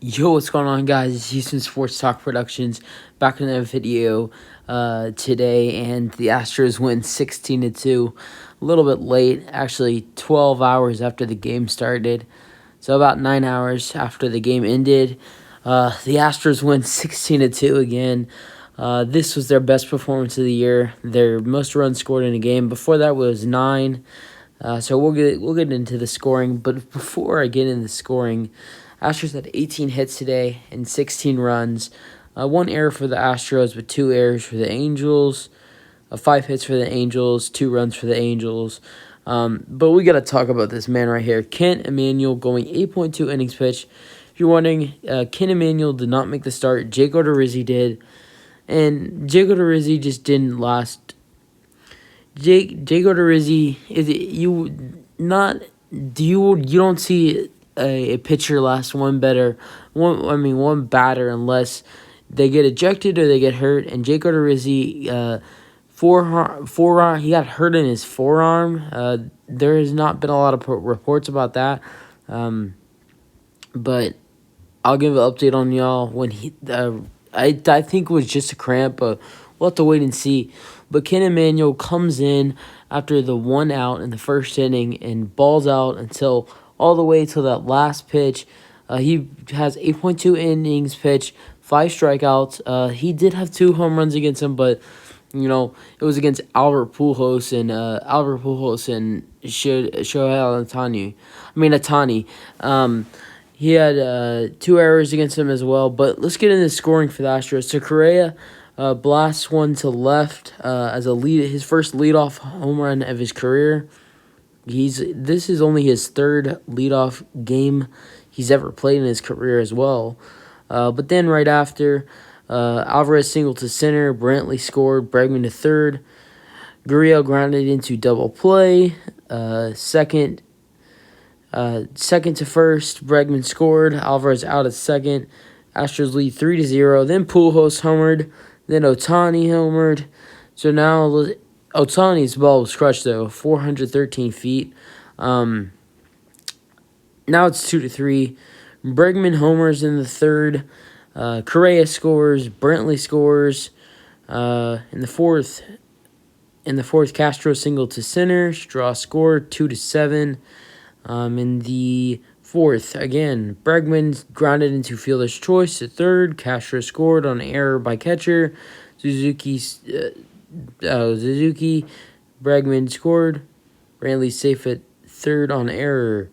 Yo, what's going on, guys? It's Houston Sports Talk Productions back in the video today, and the Astros win 16-2. A little bit late, actually 12 hours after the game started. So about 9 hours after the game ended, the Astros win 16-2 again. This was their best performance of the year. Their most runs scored in a game. Before that was 9. So we'll get into the scoring, but before I get into the scoring, Astros had 18 hits today and 16 runs. One error for the Astros, but 2 errors for the Angels. 5 hits for the Angels, 2 runs for the Angels. But we got to talk about this man right here, Kent Emmanuel, going 8.2 innings pitched. If you're wondering, Kent Emmanuel did not make the start. Jake Odorizzi did, and Jake Odorizzi just didn't last. Jake Odorizzi, is it you not? You don't see a pitcher last one batter unless they get ejected or they get hurt. And Jake Odorizzi, forearm, he got hurt in his forearm. There has not been a lot of reports about that, but I'll give an update on y'all when I think it was just a cramp, but we'll have to wait and see. But Ken Emmanuel comes in after the 1 out in the first inning and balls out until all the way till that last pitch. He has 8.2 innings pitched, 5 strikeouts. He did have 2 home runs against him, but it was against Albert Pujols and Shohei Ohtani. He had 2 errors against him as well. But let's get into scoring for the Astros. So Correa blasts one to left as his first leadoff home run of his career. This is only his 3rd leadoff game he's ever played in his career as well. But then right after, Alvarez singled to center, Brantley scored, Bregman to third, Correa grounded into double play, second to first, Bregman scored, Alvarez out at second, Astros lead 3-0. Then Pujols homered, then Ohtani homered. So now Ohtani's ball was crushed though, 413 feet. Now it's 2-3. Bregman homers in the third. Correa scores. Brantley scores. In the fourth, Castro singled to center. Straw scored 2-7. In the fourth, again, Bregman grounded into fielder's choice to third. Castro scored on error by catcher. Suzuki. Bregman scored. Brantley safe at third on error.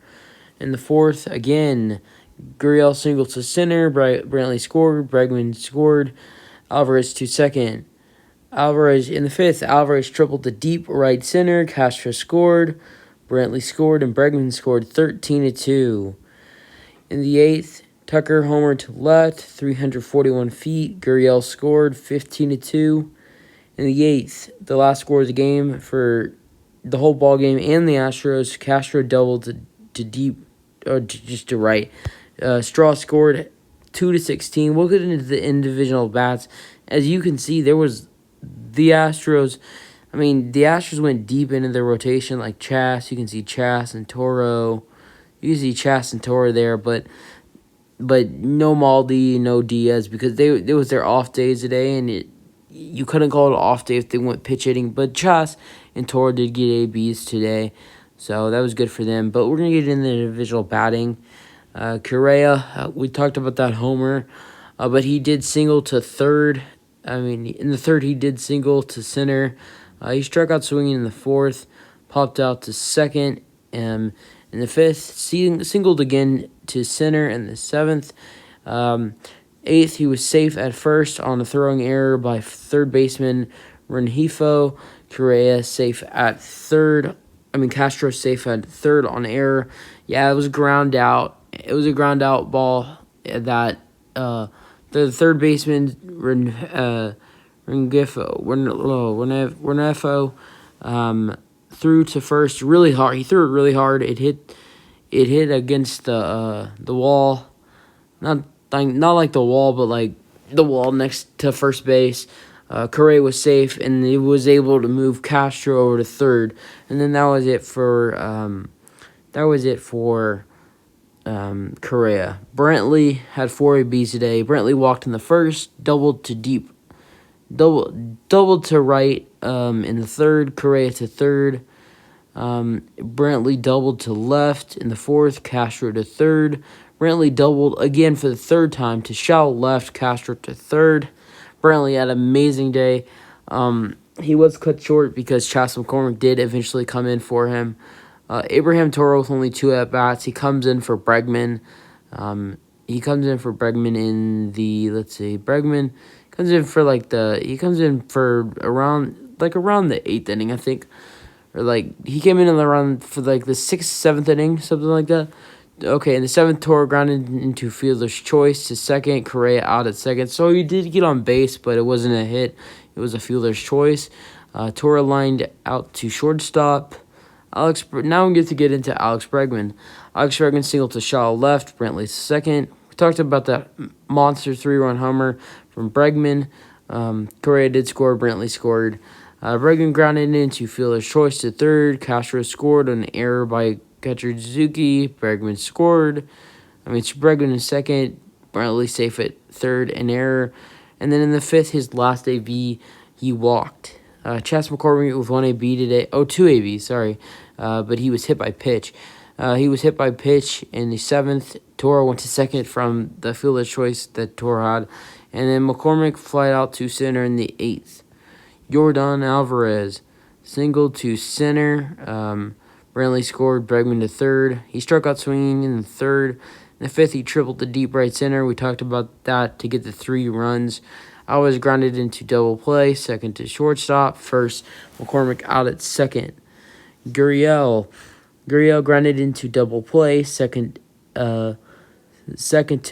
In the fourth, again, Gurriel singled to center. Brantley scored. Bregman scored. Alvarez to second. Alvarez in the fifth. Alvarez tripled to deep right center. Castro scored. Brantley scored, and Bregman scored 13-2. In the eighth, Tucker homered to left, 341 feet. Gurriel scored 15-2. In the eighth, the last score of the game for the whole ball game and the Astros, Castro doubled to deep, or just to right. Straw scored 2-16. We'll get into the individual bats. As you can see, there was the Astros. The Astros went deep into their rotation, like Chas. You can see Chas and Toro. You can see Chas and Toro there, but no Maldi, no Diaz, because it was their off days today, and you couldn't call it an off day if they went pitch hitting. But Chas and Toro did get ABs today, so that was good for them. But we're going to get into the individual batting. Correa, we talked about that homer, but he did single to third. In the third, he did single to center. He struck out swinging in the fourth, popped out to second. In the fifth, singled again to center. In the seventh, eighth, he was safe at first on a throwing error by third baseman Rengifo. Correa safe at third. Castro safe at third on error. Yeah, it was ground out. It was a ground out ball that the third baseman Rengifo threw to first really hard. He threw it really hard. It hit against the wall, not like the wall, but like the wall next to first base. Correa was safe, and he was able to move Castro over to third, and then that was it for Correa. Brantley had 4 ABs today. Brantley walked in the first, doubled to right in the third. Correa to third. Brantley doubled to left in the fourth. Castro to third. Brantley doubled again for the third time to shallow left. Castro to third. Brantley had an amazing day. He was cut short because Chas McCormick did eventually come in for him. Abraham Toro with only 2 at-bats. He comes in for Bregman. In the, Bregman comes in for around the 8th inning, I think. Or, he came in the round for, the 6th, 7th inning, something like that. Okay, in the 7th, Toro grounded into fielder's choice to second. Correa out at second. So he did get on base, but it wasn't a hit. It was a fielder's choice. Toro lined out to shortstop. Now we get into Alex Bregman. Alex Bregman singled to shallow left. Brantley second. We talked about that monster 3-run homer from Bregman. Correa did score. Brantley scored. Bregman grounded into fielder's choice to third. Castro scored on an error by catcher Suzuki. Bregman scored. Bregman in second. Brantley safe at third, an error. And then in the 5th, his last AB, he walked. Chas McCormick with 1 AB today. 2 ABs, sorry. But he was hit by pitch. He was hit by pitch in the 7th. Toro went to second from the fielder's choice that Toro had. And then McCormick flied out to center in the 8th. Yordan Alvarez singled to center. Brantley scored. Bregman to third. He struck out swinging in the 3rd. In the 5th, he tripled to deep right center. We talked about that to get the 3 runs. Alvarez grounded into double play. Second to shortstop. First, McCormick out at second. Gurriel grounded into double play. Second to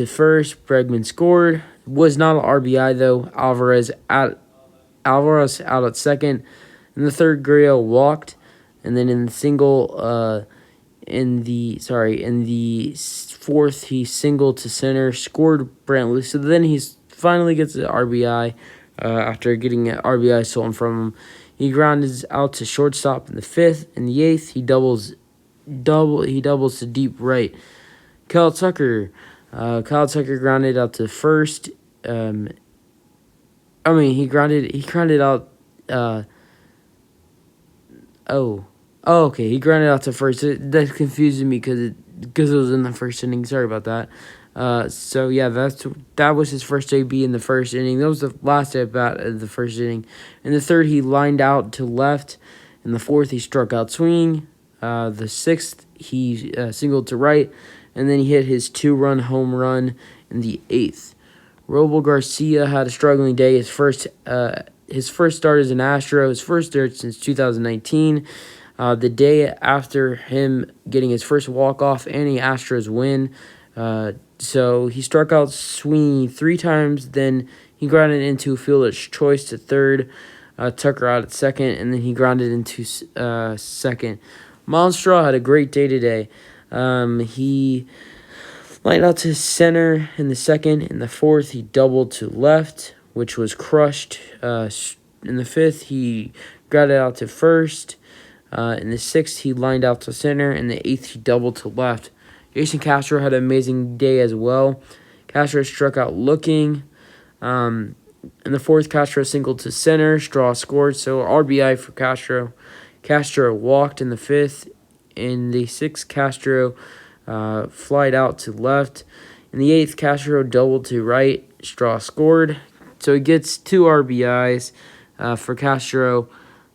first. Bregman scored. Was not an RBI though. Alvarez out at second. In the 3rd, Gurriel walked, and then in the 4th, he singled to center, scored Brantley. So then he finally gets the RBI after getting an RBI stolen from him. He grounded out to shortstop in the 5th. In the 8th, he doubles to deep right. Kyle Tucker grounded out to first. He grounded out. He grounded out to first. That confused me because it was in the 1st inning. Sorry about that. That was his first AB in the 1st inning. That was the last at bat of the 1st inning. In the 3rd, he lined out to left. In the 4th, he struck out swinging. The 6th, he singled to right, and then he hit his 2-run home run in the 8th. Robo Garcia had a struggling day. His first start as an Astro, his first start since 2019. The day after him getting his first walk-off and the Astros win. So he struck out swinging 3 times, then he grounded into fielder's choice to third. Tucker out at second, and then he grounded into second. Monstraw had a great day today. He lined out to center in the 2nd. In the 4th, he doubled to left, which was crushed. In the 5th, he grounded out to first. In the 6th, he lined out to center. In the 8th, he doubled to left. Jason Castro had an amazing day as well. Castro struck out looking. In the 4th, Castro singled to center. Straw scored, so RBI for Castro. Castro walked in the 5th. In the 6th, Castro flied out to left. In the 8th, Castro doubled to right. Straw scored. So he gets 2 RBIs for Castro.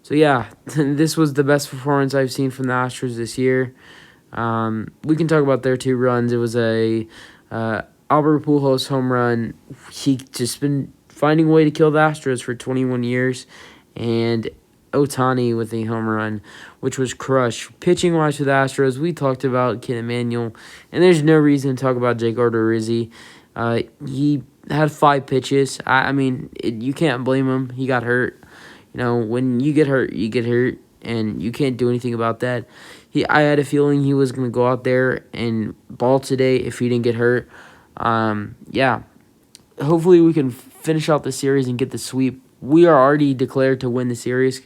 So, yeah, this was the best performance I've seen from the Astros this year. We can talk about their 2 runs. It was a Albert Pujols home run. He just been finding a way to kill the Astros for 21 years. And Ohtani with a home run, which was crushed. Pitching-wise for the Astros, we talked about Kid Emmanuel. And there's no reason to talk about Jake Odorizzi. He had 5 pitches. You can't blame him. He got hurt. When you get hurt, and you can't do anything about that. I had a feeling he was going to go out there and ball today if he didn't get hurt. Hopefully we can finish out the series and get the sweep. We are already declared to win the series.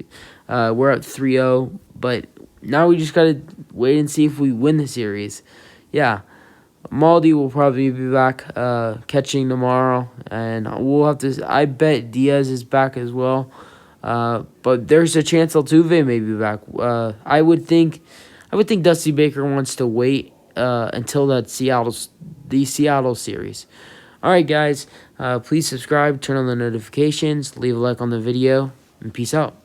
We're at 3-0, but now we just got to wait and see if we win the series. Yeah. Maldi will probably be back catching tomorrow, and we'll have to. I bet Diaz is back as well, but there's a chance Altuve may be back. I would think Dusty Baker wants to wait until the Seattle series. All right, guys, please subscribe, turn on the notifications, leave a like on the video, and peace out.